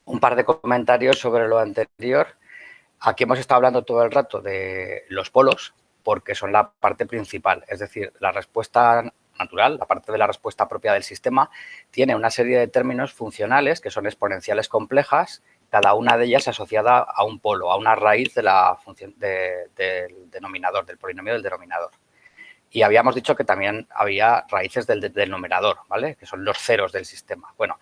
Un par de comentarios sobre lo anterior. Aquí hemos estado hablando todo el rato de los polos porque son la parte principal, es decir, la respuesta natural, la parte de la respuesta propia del sistema, tiene una serie de términos funcionales que son exponenciales complejas, cada una de ellas asociada a un polo, a una raíz de la función del denominador, del polinomio del denominador. Y habíamos dicho que también había raíces del denominador, ¿vale? Que son los ceros del sistema. Bueno,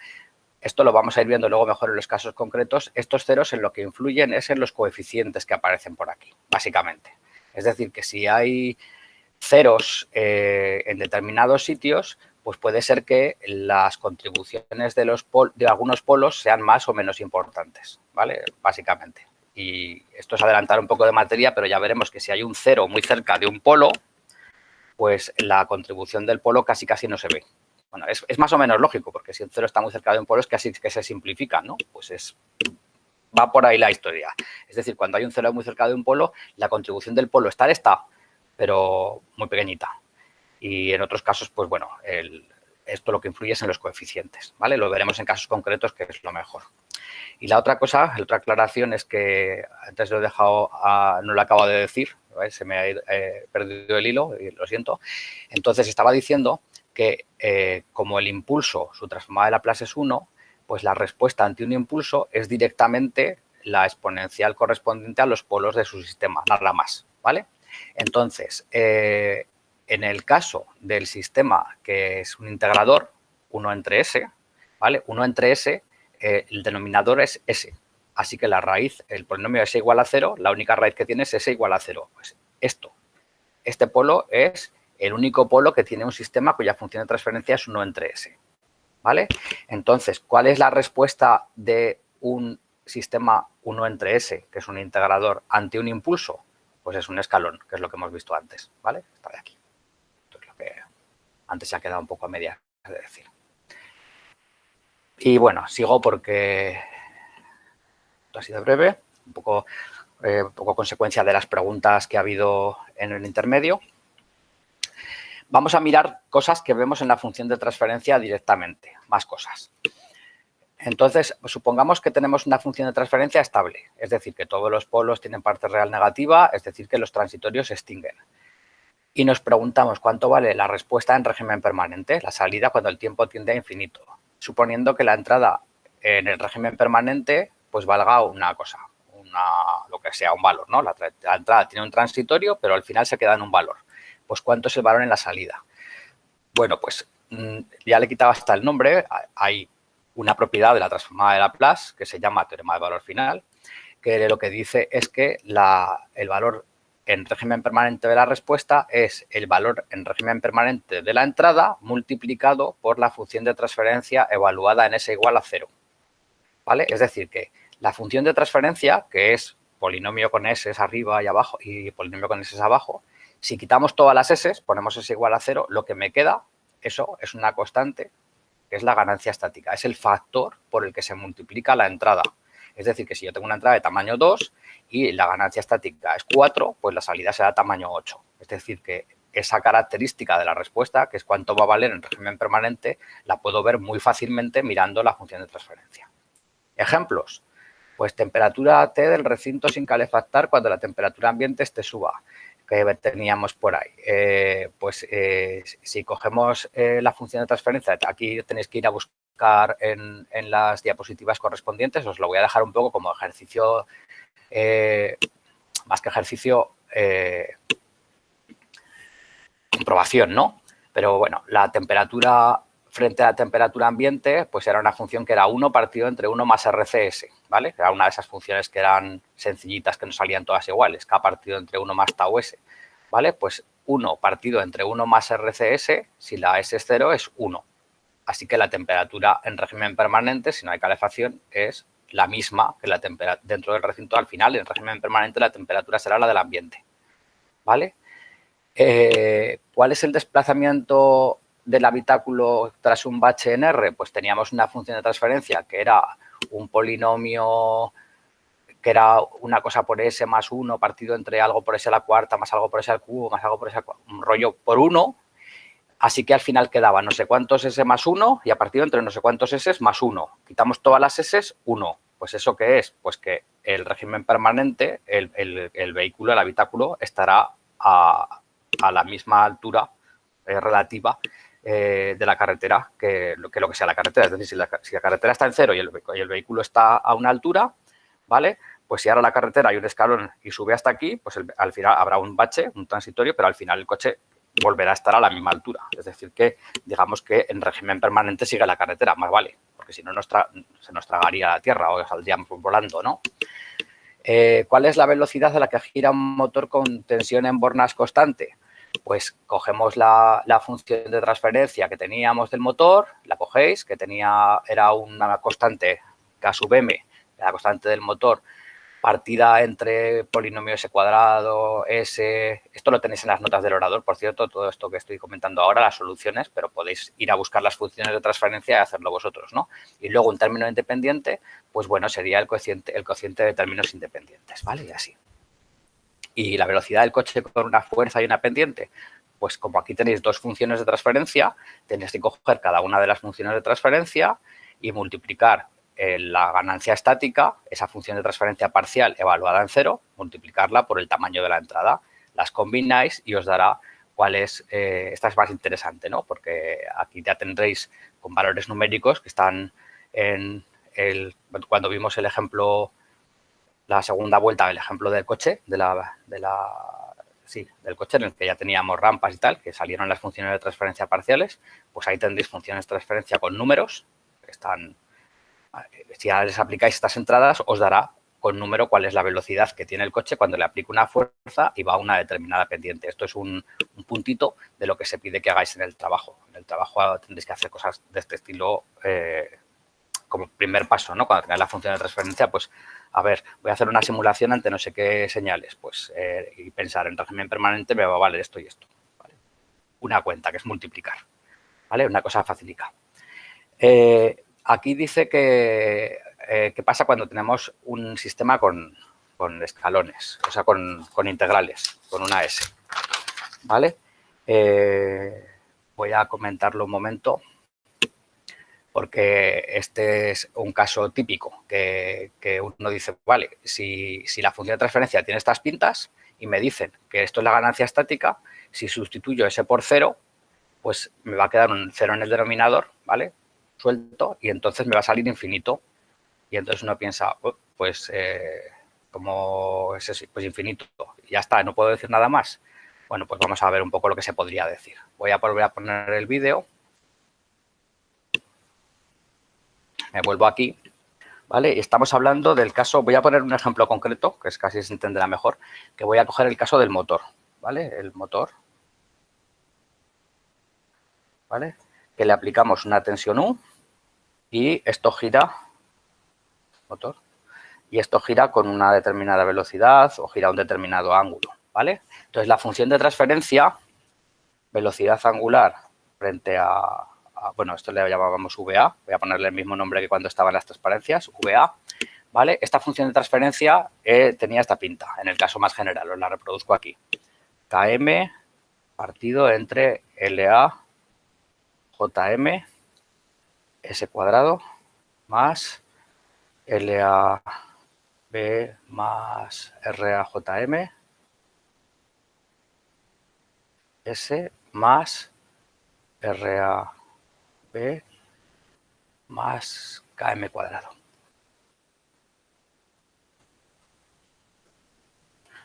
esto lo vamos a ir viendo luego mejor en los casos concretos. Estos ceros en lo que influyen es en los coeficientes que aparecen por aquí, básicamente. Es decir, que si hay ceros en determinados sitios, pues puede ser que las contribuciones de algunos polos sean más o menos importantes, ¿vale? Básicamente. Y esto es adelantar un poco de materia, pero ya veremos que si hay un cero muy cerca de un polo, pues la contribución del polo casi no se ve. Bueno, es más o menos lógico, porque si el cero está muy cerca de un polo es casi que se simplifica, ¿no? Pues va por ahí la historia. Es decir, cuando hay un cero muy cerca de un polo, la contribución del polo está, pero muy pequeñita. Y en otros casos, pues bueno, esto lo que influye es en los coeficientes, ¿vale? Lo veremos en casos concretos, que es lo mejor. Y la otra cosa, la otra aclaración es que antes lo he dejado, no lo acabo de decir, ¿vale? Se me ha perdido el hilo y lo siento. Entonces estaba diciendo que como el impulso, su transformada de Laplace es 1, pues la respuesta ante un impulso es directamente la exponencial correspondiente a los polos de su sistema, nada más, ¿vale? Entonces, en el caso del sistema que es un integrador, 1 entre s, ¿vale? 1 entre s, el denominador es s. Así que la raíz, el polinomio s igual a 0, la única raíz que tiene es s igual a 0. Pues este polo es el único polo que tiene un sistema cuya función de transferencia es 1 entre s. ¿Vale? Entonces, ¿cuál es la respuesta de un sistema 1 entre s, que es un integrador, ante un impulso? Pues es un escalón, que es lo que hemos visto antes, ¿vale? Está de aquí. Esto es lo que antes se ha quedado un poco a medias de decir. Y bueno, sigo porque esto ha sido breve, un poco consecuencia de las preguntas que ha habido en el intermedio. Vamos a mirar cosas que vemos en la función de transferencia directamente, más cosas. Entonces, supongamos que tenemos una función de transferencia estable, es decir, que todos los polos tienen parte real negativa, es decir, que los transitorios se extinguen. Y nos preguntamos cuánto vale la respuesta en régimen permanente, la salida cuando el tiempo tiende a infinito, suponiendo que la entrada en el régimen permanente pues valga una cosa, lo que sea, un valor, ¿no? La entrada tiene un transitorio, pero al final se queda en un valor. Pues ¿cuánto es el valor en la salida? Bueno, pues ya le he quitado hasta el nombre. Hay una propiedad de la transformada de Laplace que se llama teorema de valor final, que lo que dice es que el valor en régimen permanente de la respuesta es el valor en régimen permanente de la entrada multiplicado por la función de transferencia evaluada en s igual a 0. ¿Vale? Es decir, que la función de transferencia, que es polinomio con s arriba y abajo y polinomio con s abajo, si quitamos todas las s, ponemos s igual a 0, lo que me queda, eso es una constante, que es la ganancia estática. Es el factor por el que se multiplica la entrada. Es decir, que si yo tengo una entrada de tamaño 2 y la ganancia estática es 4, pues la salida será tamaño 8. Es decir, que esa característica de la respuesta, que es cuánto va a valer en régimen permanente, la puedo ver muy fácilmente mirando la función de transferencia. Ejemplos. Pues temperatura T del recinto sin calefactar cuando la temperatura ambiente esté suba, que teníamos por ahí. Si cogemos la función de transferencia, aquí tenéis que ir a buscar en las diapositivas correspondientes, os lo voy a dejar un poco como ejercicio, más que ejercicio, comprobación, ¿no? Pero bueno, la temperatura frente a la temperatura ambiente, pues era una función que era 1 partido entre 1 más RCS, ¿vale? Era una de esas funciones que eran sencillitas, que no salían todas iguales, K partido entre 1 más tau S, ¿vale? Pues 1 partido entre 1 más RCS, si la S es 0, es 1. Así que la temperatura en régimen permanente, si no hay calefacción, es la misma que la temperatura dentro del recinto. Al final, en régimen permanente, la temperatura será la del ambiente, ¿vale? ¿Cuál es el desplazamiento del habitáculo tras un bache en R? Pues teníamos una función de transferencia que era un polinomio, que era una cosa por S más 1 partido entre algo por S a la cuarta más algo por S al cubo más algo por S al cubo, un rollo por 1. Así que al final quedaba no sé cuántos S más 1 y a partir entre no sé cuántos S más 1. Quitamos todas las S, 1. Pues ¿eso qué es? Pues que el régimen permanente, el vehículo, el habitáculo, estará a la misma altura relativa de la carretera que lo que sea la carretera. Es decir, si la carretera está en cero y el vehículo está a una altura, ¿vale? Pues si ahora la carretera hay un escalón y sube hasta aquí, pues al final habrá un bache, un transitorio, pero al final el coche volverá a estar a la misma altura. Es decir, que digamos que en régimen permanente sigue la carretera, más vale, porque si no se nos tragaría la tierra o saldríamos volando, ¿no? ¿Cuál es la velocidad a la que gira un motor con tensión en bornas constante? Pues cogemos la función de transferencia que teníamos del motor, la cogéis, que era una constante K sub m, la constante del motor, partida entre polinomio S cuadrado, S... Esto lo tenéis en las notas del orador, por cierto, todo esto que estoy comentando ahora, las soluciones, pero podéis ir a buscar las funciones de transferencia y hacerlo vosotros, ¿no? Y luego un término independiente, pues bueno, sería el cociente de términos independientes, ¿vale? Y así. Y la velocidad del coche con una fuerza y una pendiente, pues como aquí tenéis dos funciones de transferencia, tenéis que coger cada una de las funciones de transferencia y multiplicar la ganancia estática, esa función de transferencia parcial evaluada en cero, multiplicarla por el tamaño de la entrada. Las combináis y os dará cuál es, esta es más interesante, ¿no? Porque aquí ya tendréis con valores numéricos que están cuando vimos el ejemplo, la segunda vuelta, el ejemplo del coche, del coche en el que ya teníamos rampas y tal, que salieron las funciones de transferencia parciales, pues ahí tendréis funciones de transferencia con números, que están, si ya les aplicáis estas entradas, os dará con número cuál es la velocidad que tiene el coche cuando le aplica una fuerza y va a una determinada pendiente. Esto es un puntito de lo que se pide que hagáis en el trabajo. En el trabajo tendréis que hacer cosas de este estilo como primer paso, ¿no? Cuando tengáis la función de transferencia, pues, a ver, voy a hacer una simulación ante no sé qué señales, pues, y pensar en régimen permanente me va a valer esto y esto, ¿vale? Una cuenta, que es multiplicar, ¿vale? Una cosa facilita. Aquí dice que qué pasa cuando tenemos un sistema con escalones, o sea, con integrales, con una S, ¿vale? Voy a comentarlo un momento, porque este es un caso típico que uno dice, vale, si la función de transferencia tiene estas pintas y me dicen que esto es la ganancia estática, si sustituyo ese por cero, pues me va a quedar un cero en el denominador, ¿vale? Suelto, y entonces me va a salir infinito. Y entonces uno piensa, pues, ¿cómo es eso? Pues infinito. Ya está, no puedo decir nada más. Bueno, pues vamos a ver un poco lo que se podría decir. Voy a volver a poner el vídeo. Me vuelvo aquí, ¿vale? Y estamos hablando del caso, voy a poner un ejemplo concreto, que es casi se entenderá mejor, que voy a coger el caso del motor, ¿vale? El motor, ¿vale? Que le aplicamos una tensión U y esto gira, motor, y esto gira con una determinada velocidad o gira a un determinado ángulo, ¿vale? Entonces, la función de transferencia, velocidad angular frente bueno, esto le llamábamos VA, voy a ponerle el mismo nombre que cuando estaban las transparencias, VA, ¿vale? Esta función de transferencia tenía esta pinta, en el caso más general, os la reproduzco aquí. Km partido entre LA, JM, S cuadrado, más LAB más RAJM, S más RAB más KM cuadrado.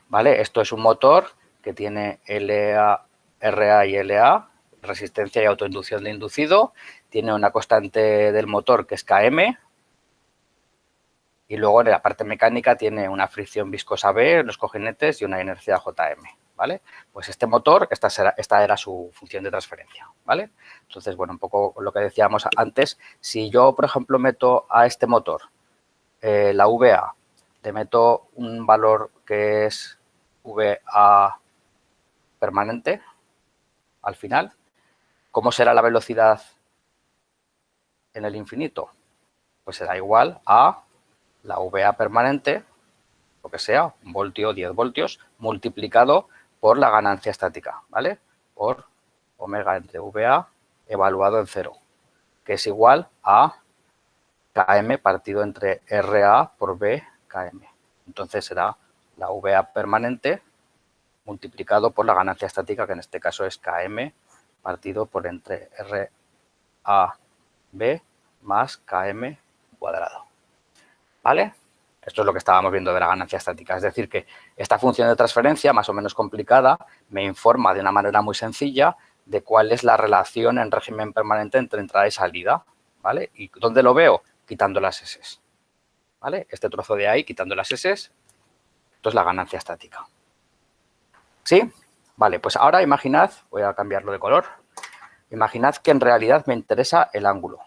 ¿Vale? Esto es un motor que tiene RA y LA, resistencia y autoinducción de inducido, tiene una constante del motor que es KM, y luego en la parte mecánica tiene una fricción viscosa B en los cojinetes y una inercia JM, ¿vale? Pues este motor, esta era su función de transferencia, ¿vale? Entonces, bueno, un poco lo que decíamos antes, si yo, por ejemplo, meto a este motor la VA, le meto un valor que es VA permanente al final, ¿cómo será la velocidad en el infinito? Pues será igual a la VA permanente, lo que sea, 1 voltio, 10 voltios, multiplicado por la ganancia estática, ¿vale? Por omega entre VA evaluado en cero, que es igual a km partido entre RA por B km. Entonces será la VA permanente multiplicado por la ganancia estática, que en este caso es km partido por entre RAB más km cuadrado. ¿Vale? Esto es lo que estábamos viendo de la ganancia estática. Es decir, que esta función de transferencia, más o menos complicada, me informa de una manera muy sencilla de cuál es la relación en régimen permanente entre entrada y salida. ¿Vale? ¿Y dónde lo veo? Quitando las S. ¿Vale? Este trozo de ahí, quitando las S, esto es la ganancia estática. ¿Sí? Vale, pues ahora imaginad, voy a cambiarlo de color, imaginad que en realidad me interesa el ángulo.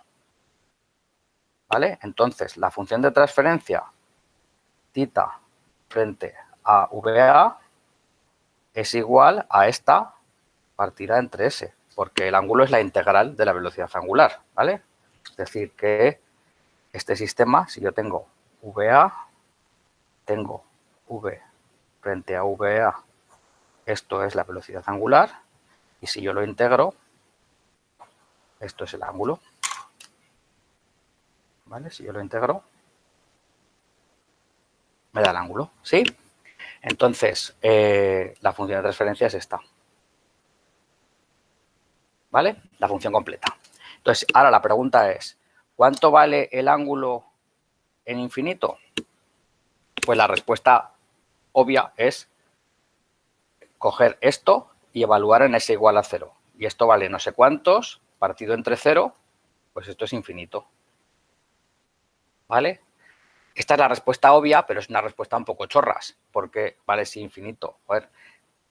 ¿Vale? Entonces, la función de transferencia θ frente a VA es igual a esta partida entre S, porque el ángulo es la integral de la velocidad angular, ¿vale? Es decir, que este sistema, si yo tengo VA, tengo V frente a VA, esto es la velocidad angular, y si yo lo integro, esto es el ángulo. ¿Vale? Si yo lo integro, me da el ángulo, ¿sí? Entonces, la función de transferencia es esta. ¿Vale? La función completa. Entonces, ahora la pregunta es, ¿cuánto vale el ángulo en infinito? Pues la respuesta obvia es coger esto y evaluar en s igual a 0. Y esto vale no sé cuántos, partido entre 0, pues esto es infinito. ¿Vale? Esta es la respuesta obvia, pero es una respuesta un poco chorras, porque vale sí infinito. Joder,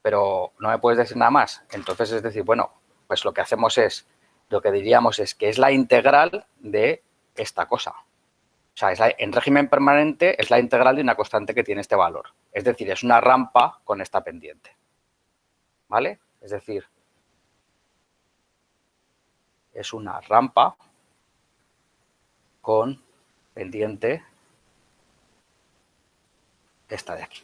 pero no me puedes decir nada más. Entonces, es decir, bueno, pues lo que hacemos es, lo que diríamos es que es la integral de esta cosa. O sea, en régimen permanente es la integral de una constante que tiene este valor. Es decir, es una rampa con esta pendiente. ¿Vale? Es decir, es una rampa con pendiente esta de aquí.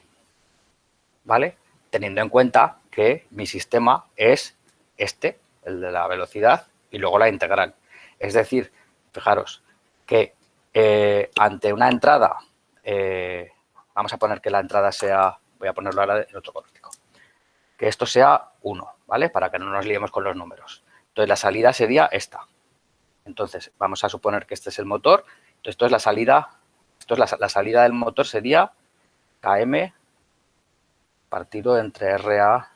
¿Vale? Teniendo en cuenta que mi sistema es este, el de la velocidad, y luego la integral. Es decir, fijaros que ante una entrada, vamos a poner que la entrada sea, voy a ponerlo ahora en otro gráfico, que esto sea 1, ¿vale? Para que no nos liemos con los números. Entonces, la salida sería esta. Entonces, vamos a suponer que este es el motor. Entonces, esto es la salida, la salida del motor sería km partido entre RAB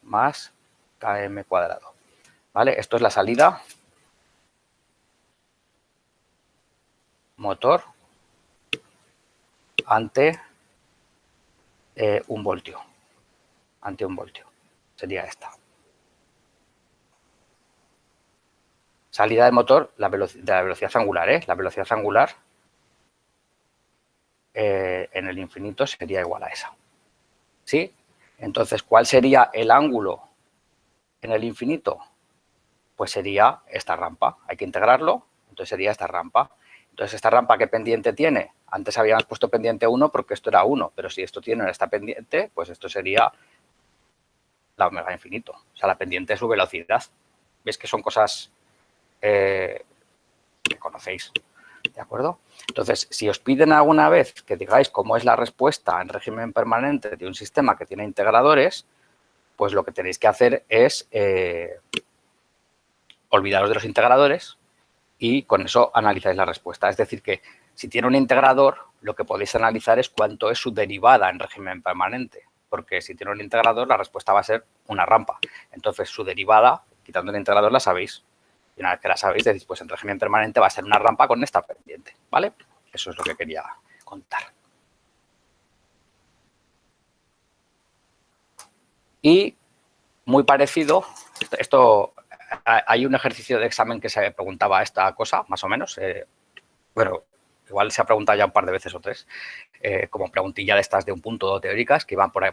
más km cuadrado. ¿Vale? Esto es la salida motor ante un voltio. Ante un voltio. Sería esta. Salida del motor de la velocidad angular, ¿eh? La velocidad angular en el infinito sería igual a esa. ¿Sí? Entonces, ¿cuál sería el ángulo en el infinito? Pues sería esta rampa. Hay que integrarlo, entonces sería esta rampa. Entonces, ¿esta rampa qué pendiente tiene? Antes habíamos puesto pendiente 1 porque esto era 1, pero si esto tiene esta pendiente, pues esto sería la omega infinito. O sea, la pendiente es su velocidad. ¿Veis que son cosas que conocéis? ¿De acuerdo? Entonces, si os piden alguna vez que digáis cómo es la respuesta en régimen permanente de un sistema que tiene integradores, pues lo que tenéis que hacer es olvidaros de los integradores y con eso analizáis la respuesta. Es decir, que si tiene un integrador, lo que podéis analizar es cuánto es su derivada en régimen permanente, porque si tiene un integrador, la respuesta va a ser una rampa. Entonces, su derivada, quitando el integrador, la sabéis. Y una vez que la sabéis, decís, pues en régimen permanente va a ser una rampa con esta pendiente, ¿vale? Eso es lo que quería contar. Y muy parecido, hay un ejercicio de examen que se preguntaba esta cosa, más o menos, bueno, igual se ha preguntado ya un par de veces o tres, como preguntilla de estas de un punto teóricas que iban por ahí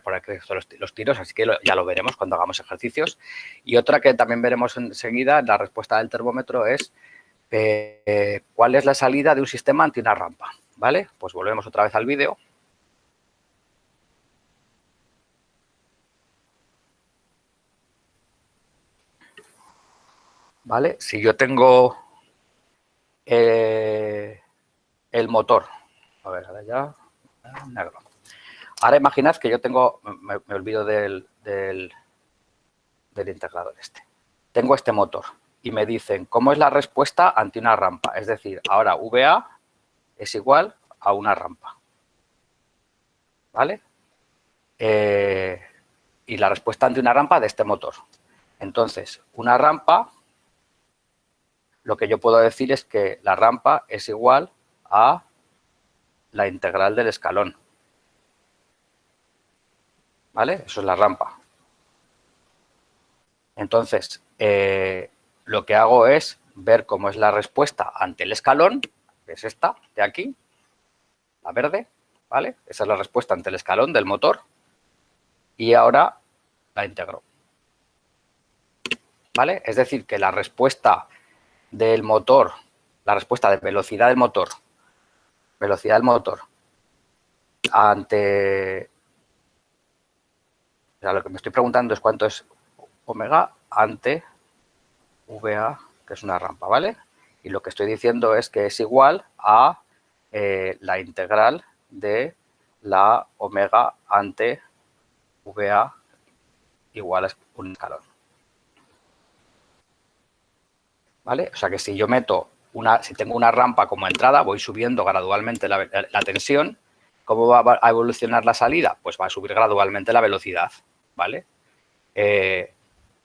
los tiros, así que ya lo veremos cuando hagamos ejercicios. Y otra que también veremos enseguida, la respuesta del termómetro es ¿cuál es la salida de un sistema ante una rampa? ¿Vale? Pues volvemos otra vez al vídeo. ¿Vale? Si yo tengo el motor. A ver, ahora ya, negro. Ahora imaginad que yo tengo, me olvido del integrador este. Tengo este motor y me dicen cómo es la respuesta ante una rampa. Es decir, ahora VA es igual a una rampa. ¿Vale? Y la respuesta ante una rampa de este motor. Entonces, una rampa, lo que yo puedo decir es que la rampa es igual a la integral del escalón. ¿Vale? Eso es la rampa. Entonces, lo que hago es ver cómo es la respuesta ante el escalón, que es esta de aquí, la verde, ¿vale? Esa es la respuesta ante el escalón del motor. Y ahora la integro. ¿Vale? Es decir, que la respuesta del motor, la respuesta de velocidad del motor ante... O sea, lo que me estoy preguntando es cuánto es omega ante VA, que es una rampa, ¿vale? Y lo que estoy diciendo es que es igual a la integral de la omega ante VA igual a un escalón. ¿Vale? O sea que si yo meto si tengo una rampa como entrada, voy subiendo gradualmente la tensión. ¿Cómo va a evolucionar la salida? Pues va a subir gradualmente la velocidad, ¿vale?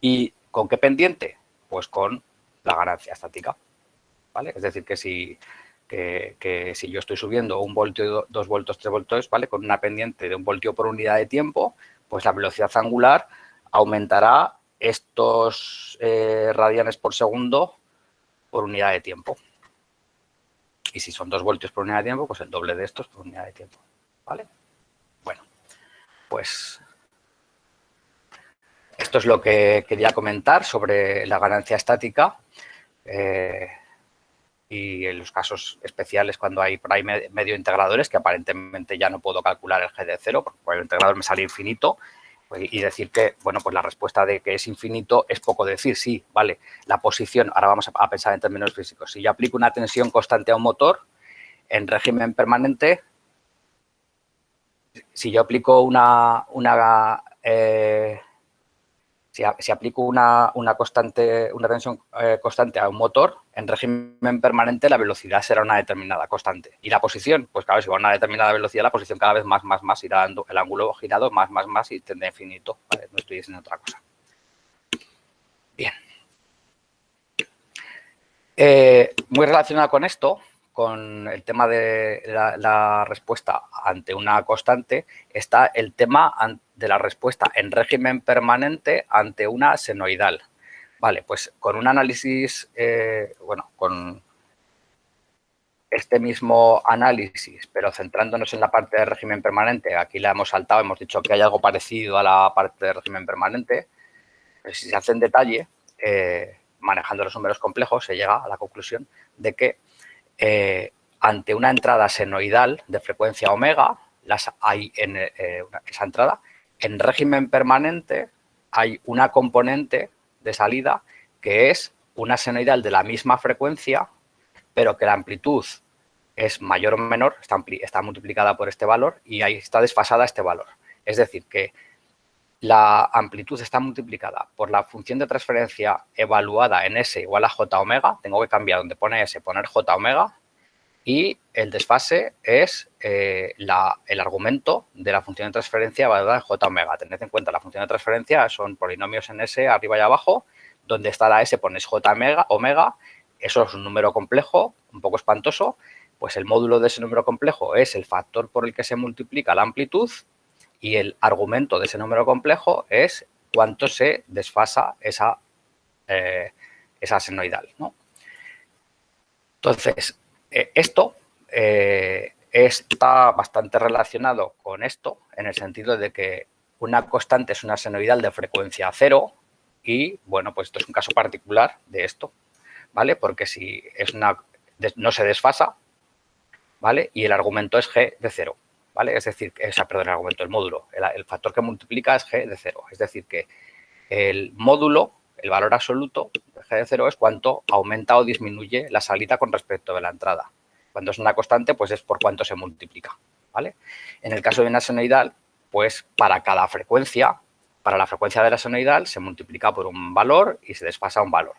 ¿Y con qué pendiente? Pues con la ganancia estática, ¿vale? Es decir, que si yo estoy subiendo 1 voltio, 2 voltios, 3 voltios, ¿vale? Con una pendiente de 1 voltio por unidad de tiempo, pues la velocidad angular aumentará estos radianes por segundo por unidad de tiempo. Y si son 2 voltios por unidad de tiempo, pues el doble de estos por unidad de tiempo, ¿vale? Bueno, pues esto es lo que quería comentar sobre la ganancia estática y en los casos especiales cuando hay por ahí medio integradores que aparentemente ya no puedo calcular el G de cero porque el integrador me sale infinito y decir que, bueno, pues la respuesta de que es infinito es poco decir, sí, vale, la posición, ahora vamos a pensar en términos físicos, si yo aplico una tensión constante a un motor en régimen permanente, si yo aplico si aplico una tensión constante a un motor, en régimen permanente la velocidad será una determinada constante. Y la posición, pues claro, si va a una determinada velocidad, la posición cada vez más irá dando el ángulo girado más y tendrá infinito. Vale, no estoy diciendo otra cosa. Bien. Muy relacionado con esto, con el tema de la respuesta ante una constante, está el tema de la respuesta en régimen permanente ante una senoidal. Vale, pues con un análisis, con este mismo análisis, pero centrándonos en la parte de régimen permanente, aquí la hemos saltado, hemos dicho que hay algo parecido a la parte de régimen permanente, pero si se hace en detalle, manejando los números complejos, se llega a la conclusión de que ante una entrada senoidal de frecuencia omega, hay en esa entrada, en régimen permanente hay una componente de salida que es una senoidal de la misma frecuencia, pero que la amplitud es mayor o menor, está multiplicada por este valor y ahí está desfasada este valor. Es decir, que la amplitud está multiplicada por la función de transferencia evaluada en S igual a J omega, tengo que cambiar donde pone S, poner J omega, y el desfase es el argumento de la función de transferencia evaluada en J omega. Tened en cuenta, la función de transferencia son polinomios en S arriba y abajo, donde está la S pones J omega, eso es un número complejo, un poco espantoso, pues el módulo de ese número complejo es el factor por el que se multiplica la amplitud y el argumento de ese número complejo es cuánto se desfasa esa senoidal, ¿no? Entonces, esto está bastante relacionado con esto en el sentido de que una constante es una senoidal de frecuencia cero y, bueno, pues esto es un caso particular de esto, ¿vale? Porque si no se desfasa, ¿vale? Y el argumento es G de cero, ¿vale? Es decir, perdón, el argumento, el módulo, el factor que multiplica es G de cero. Es decir, que el módulo, el valor absoluto de G de 0 es cuánto aumenta o disminuye la salida con respecto de la entrada. Cuando es una constante, pues es por cuánto se multiplica, ¿vale? En el caso de una senoidal, pues para cada frecuencia, para la frecuencia de la senoidal se multiplica por un valor y se desfasa un valor.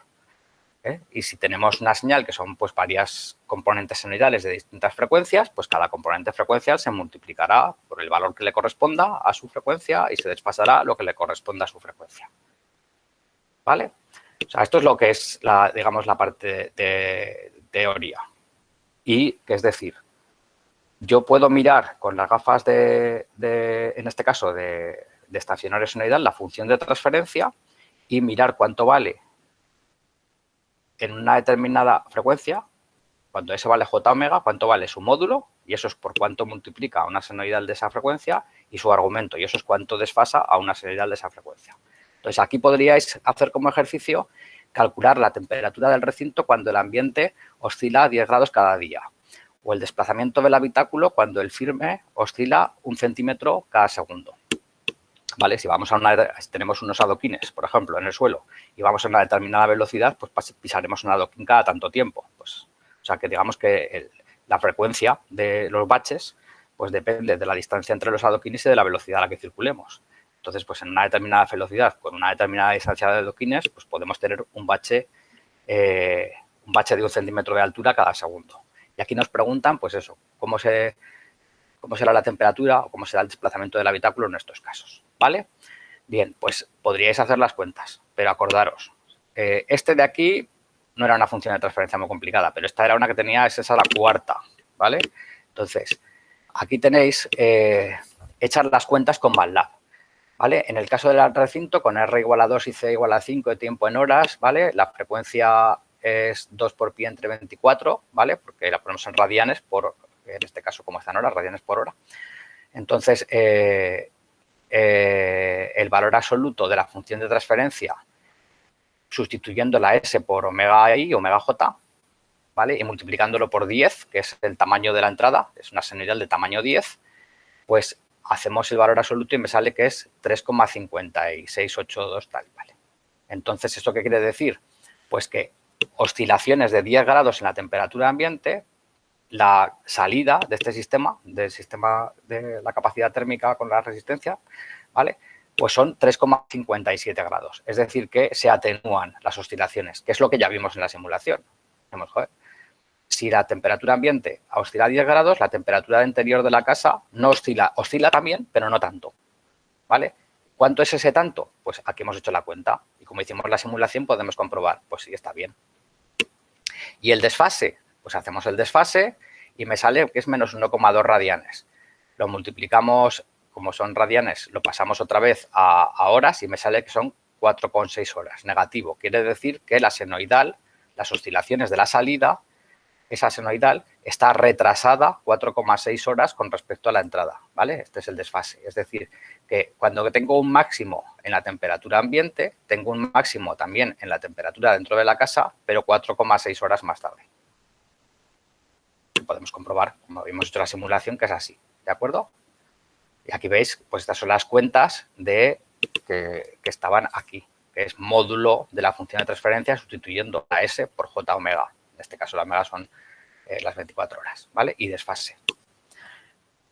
Y si tenemos una señal que son pues varias componentes senoidales de distintas frecuencias, pues cada componente frecuencial se multiplicará por el valor que le corresponda a su frecuencia y se desfasará lo que le corresponda a su frecuencia. ¿Vale? O sea, esto es lo que es, digamos, la parte de teoría. Y, que es decir, yo puedo mirar con las gafas en este caso, de estacionario senoidal, la función de transferencia y mirar cuánto vale en una determinada frecuencia, cuando S vale J omega, cuánto vale su módulo, y eso es por cuánto multiplica a una senoidal de esa frecuencia, y su argumento, y eso es cuánto desfasa a una senoidal de esa frecuencia. Entonces, aquí podríais hacer como ejercicio calcular la temperatura del recinto cuando el ambiente oscila a 10 grados cada día, o el desplazamiento del habitáculo cuando el firme oscila 1 centímetro cada segundo. ¿Vale? Si tenemos unos adoquines, por ejemplo, en el suelo y vamos a una determinada velocidad, pues pisaremos un adoquín cada tanto tiempo. Pues, o sea, que digamos que la frecuencia de los baches pues depende de la distancia entre los adoquines y de la velocidad a la que circulemos. Entonces, pues en una determinada velocidad, con una determinada distancia de adoquines, pues podemos tener un bache de 1 centímetro de altura cada segundo. Y aquí nos preguntan, pues eso, cómo será la temperatura o cómo será el desplazamiento del habitáculo en estos casos, ¿vale? Bien, pues podríais hacer las cuentas, pero acordaros, este de aquí no era una función de transferencia muy complicada, pero esta era una que tenía, es esa la cuarta, ¿vale? Entonces, aquí tenéis hechas las cuentas con MATLAB, ¿vale? En el caso del recinto, con R igual a 2 y C igual a 5 de tiempo en horas, ¿vale? La frecuencia es 2 por pi entre 24, ¿vale? Porque la ponemos en radianes en este caso, como está en horas, radianes por hora. Entonces, el valor absoluto de la función de transferencia, sustituyendo la S por omega I, omega J, ¿vale? Y multiplicándolo por 10, que es el tamaño de la entrada, es una senoidal de tamaño 10, pues hacemos el valor absoluto y me sale que es 3,5682 tal, ¿vale? Entonces, ¿esto qué quiere decir? Pues que oscilaciones de 10 grados en la temperatura ambiente, la salida de este sistema, del sistema de la capacidad térmica con la resistencia, ¿vale? Pues son 3,57 grados. Es decir, que se atenúan las oscilaciones, que es lo que ya vimos en la simulación. Joder, si la temperatura ambiente oscila a 10 grados, la temperatura interior de la casa no oscila también, pero no tanto, ¿vale? ¿Cuánto es ese tanto? Pues aquí hemos hecho la cuenta y como hicimos la simulación podemos comprobar, pues sí, está bien. ¿Y el desfase? Pues hacemos el desfase y me sale que es menos 1,2 radianes. Lo multiplicamos, como son radianes, lo pasamos otra vez a horas y me sale que son 4,6 horas. Negativo. Quiere decir que la senoidal, las oscilaciones de la salida, esa senoidal está retrasada 4,6 horas con respecto a la entrada, ¿vale? Este es el desfase. Es decir, que cuando tengo un máximo en la temperatura ambiente, tengo un máximo también en la temperatura dentro de la casa, pero 4,6 horas más tarde. Podemos comprobar, como hemos hecho la simulación, que es así, ¿de acuerdo? Y aquí veis, pues estas son las cuentas que estaban aquí, que es módulo de la función de transferencia sustituyendo la S por J omega. En este caso, la omega son las 24 horas, ¿vale? Y desfase.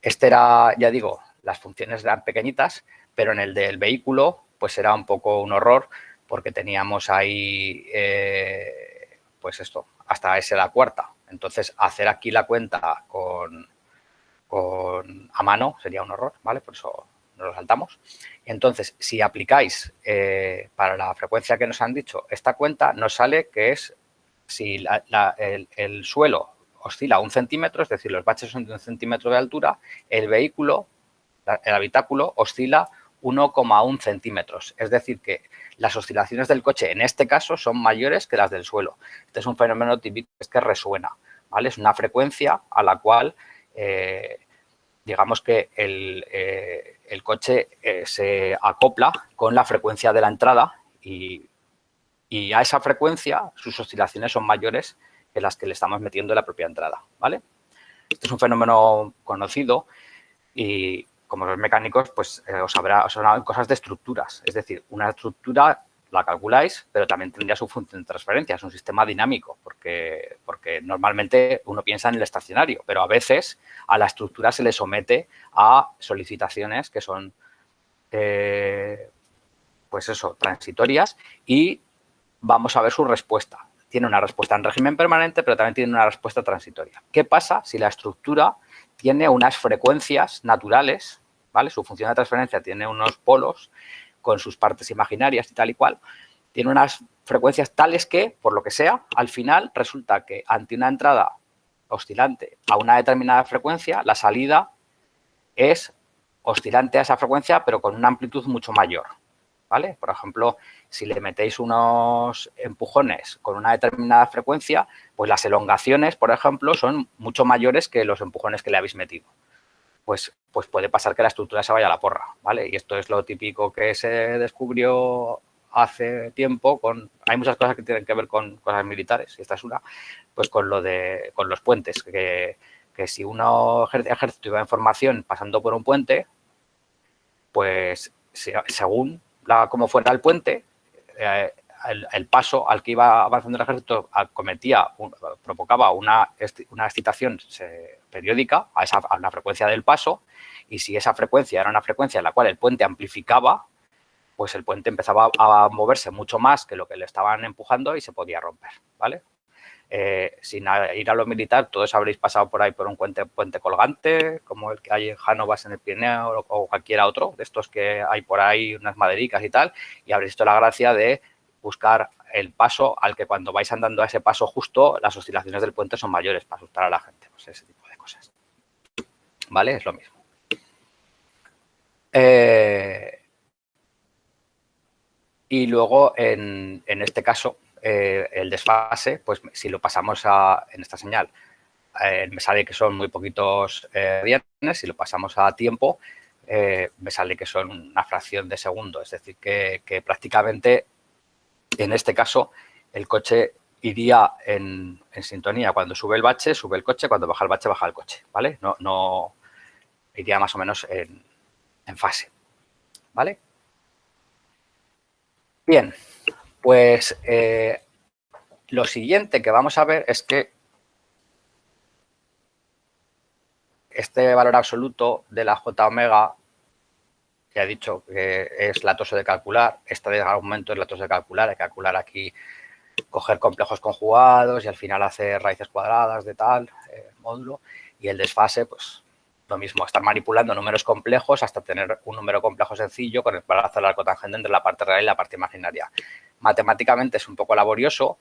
Este era, ya digo, las funciones eran pequeñitas, pero en el del vehículo, pues era un poco un horror, porque teníamos ahí, pues esto, hasta S la cuarta. Entonces, hacer aquí la cuenta a mano sería un horror, ¿vale? Por eso nos lo saltamos. Entonces, si aplicáis para la frecuencia que nos han dicho esta cuenta, nos sale que es si el suelo oscila 1 centímetro, es decir, los baches son de 1 centímetro de altura, el vehículo, el habitáculo, oscila 1,1 centímetros. Es decir, que las oscilaciones del coche, en este caso, son mayores que las del suelo. Este es un fenómeno típico, es que resuena, ¿vale? Es una frecuencia a la cual, digamos que el coche se acopla con la frecuencia de la entrada y a esa frecuencia sus oscilaciones son mayores que las que le estamos metiendo en la propia entrada, ¿vale? Este es un fenómeno conocido y como los mecánicos, pues os habrán cosas de estructuras. Es decir, una estructura, la calculáis, pero también tendría su función de transferencia. Es un sistema dinámico, porque normalmente uno piensa en el estacionario, pero a veces a la estructura se le somete a solicitaciones que son, pues eso, transitorias, y vamos a ver su respuesta. Tiene una respuesta en régimen permanente, pero también tiene una respuesta transitoria. ¿Qué pasa si la estructura tiene unas frecuencias naturales, ¿vale? Su función de transferencia tiene unos polos con sus partes imaginarias y tal y cual. Tiene unas frecuencias tales que, por lo que sea, al final resulta que ante una entrada oscilante a una determinada frecuencia, la salida es oscilante a esa frecuencia, pero con una amplitud mucho mayor, ¿vale? Por ejemplo, si le metéis unos empujones con una determinada frecuencia, pues las elongaciones, por ejemplo, son mucho mayores que los empujones que le habéis metido. Pues puede pasar que la estructura se vaya a la porra, ¿vale? Y esto es lo típico que se descubrió hace tiempo hay muchas cosas que tienen que ver con cosas militares, y esta es una, pues con los puentes, que si uno ejército iba en formación pasando por un puente, pues según cómo fuera el puente, el paso al que iba avanzando el ejército provocaba una excitación periódica a una frecuencia del paso, y si esa frecuencia era una frecuencia en la cual el puente amplificaba, pues el puente empezaba a moverse mucho más que lo que le estaban empujando y se podía romper, ¿vale? Sin ir a lo militar, todos habréis pasado por ahí por un puente colgante, como el que hay en Jánovas en el Pirineo o cualquiera otro, de estos que hay por ahí, unas madericas y tal, y habréis visto la gracia de buscar el paso al que cuando vais andando a ese paso justo, las oscilaciones del puente son mayores para asustar a la gente, pues ese tipo de cosas. ¿Vale? Es lo mismo. Y luego, en este caso, el desfase, pues si lo pasamos en esta señal, me sale que son muy poquitos radianes. Si lo pasamos a tiempo, me sale que son una fracción de segundo. Es decir, que prácticamente, en este caso, el coche iría en sintonía. Cuando sube el bache, sube el coche. Cuando baja el bache, baja el coche, ¿vale? No iría más o menos en fase, ¿vale? Bien, pues lo siguiente que vamos a ver es que este valor absoluto de la J omega, que ha dicho que es latoso de calcular, este de aumento es latoso de calcular, hay que calcular aquí, coger complejos conjugados y al final hacer raíces cuadradas de tal módulo, y el desfase, pues lo mismo, estar manipulando números complejos hasta tener un número complejo sencillo con el cual hacer la cotangente entre la parte real y la parte imaginaria. Matemáticamente es un poco laborioso.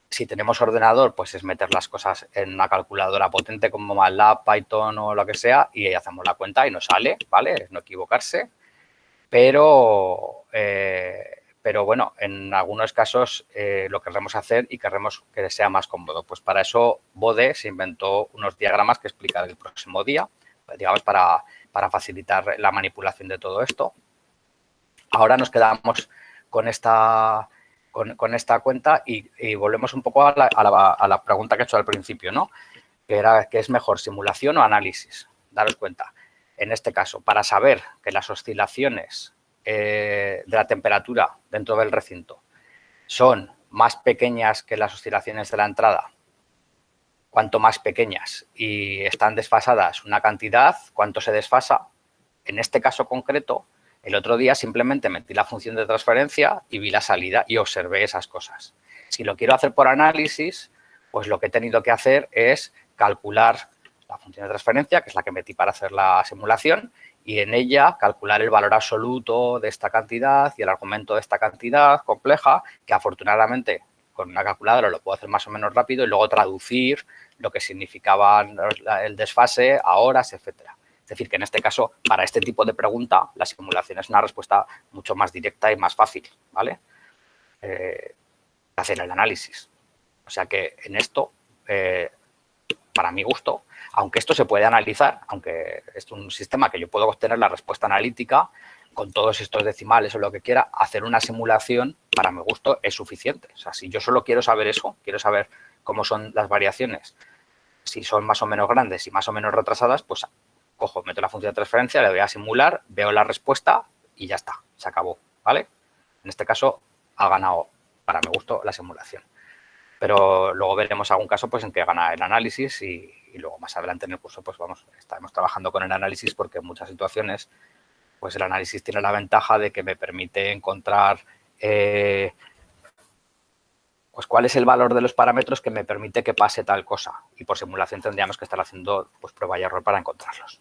Si tenemos ordenador, pues es meter las cosas en una calculadora potente como MATLAB, Python o lo que sea, y hacemos la cuenta y nos sale, ¿vale? Es no equivocarse. Pero bueno, en algunos casos lo querremos hacer y queremos que sea más cómodo. Pues para eso Bode se inventó unos diagramas que explicaré el próximo día, digamos, para facilitar la manipulación de todo esto. Ahora nos quedamos con esta cuenta y volvemos un poco a la pregunta que he hecho al principio, ¿no? Que era, ¿qué es mejor, simulación o análisis? Daros cuenta, en este caso, para saber que las oscilaciones de la temperatura dentro del recinto son más pequeñas que las oscilaciones de la entrada, cuanto más pequeñas y están desfasadas una cantidad, cuánto se desfasa. En este caso concreto, el otro día simplemente metí la función de transferencia y vi la salida y observé esas cosas. Si lo quiero hacer por análisis, pues lo que he tenido que hacer es calcular la función de transferencia, que es la que metí para hacer la simulación, y en ella calcular el valor absoluto de esta cantidad y el argumento de esta cantidad compleja, que afortunadamente con una calculadora lo puedo hacer más o menos rápido, y luego traducir lo que significaba el desfase a horas, etcétera. Es decir, que en este caso, para este tipo de pregunta, la simulación es una respuesta mucho más directa y más fácil, ¿vale? Hacer el análisis. O sea que en esto, para mi gusto, aunque esto se puede analizar, aunque es un sistema que yo puedo obtener la respuesta analítica con todos estos decimales o lo que quiera, hacer una simulación, para mi gusto, es suficiente. O sea, si yo solo quiero saber eso, quiero saber cómo son las variaciones, si son más o menos grandes y más o menos retrasadas, pues cojo, meto la función de transferencia, le voy a simular, veo la respuesta y ya está, se acabó, ¿vale? En este caso, ha ganado, para mi gusto, la simulación. Pero luego veremos algún caso pues en que gana el análisis y luego más adelante en el curso pues vamos, estaremos trabajando con el análisis porque en muchas situaciones pues el análisis tiene la ventaja de que me permite encontrar pues cuál es el valor de los parámetros que me permite que pase tal cosa y por simulación tendríamos que estar haciendo pues prueba y error para encontrarlos.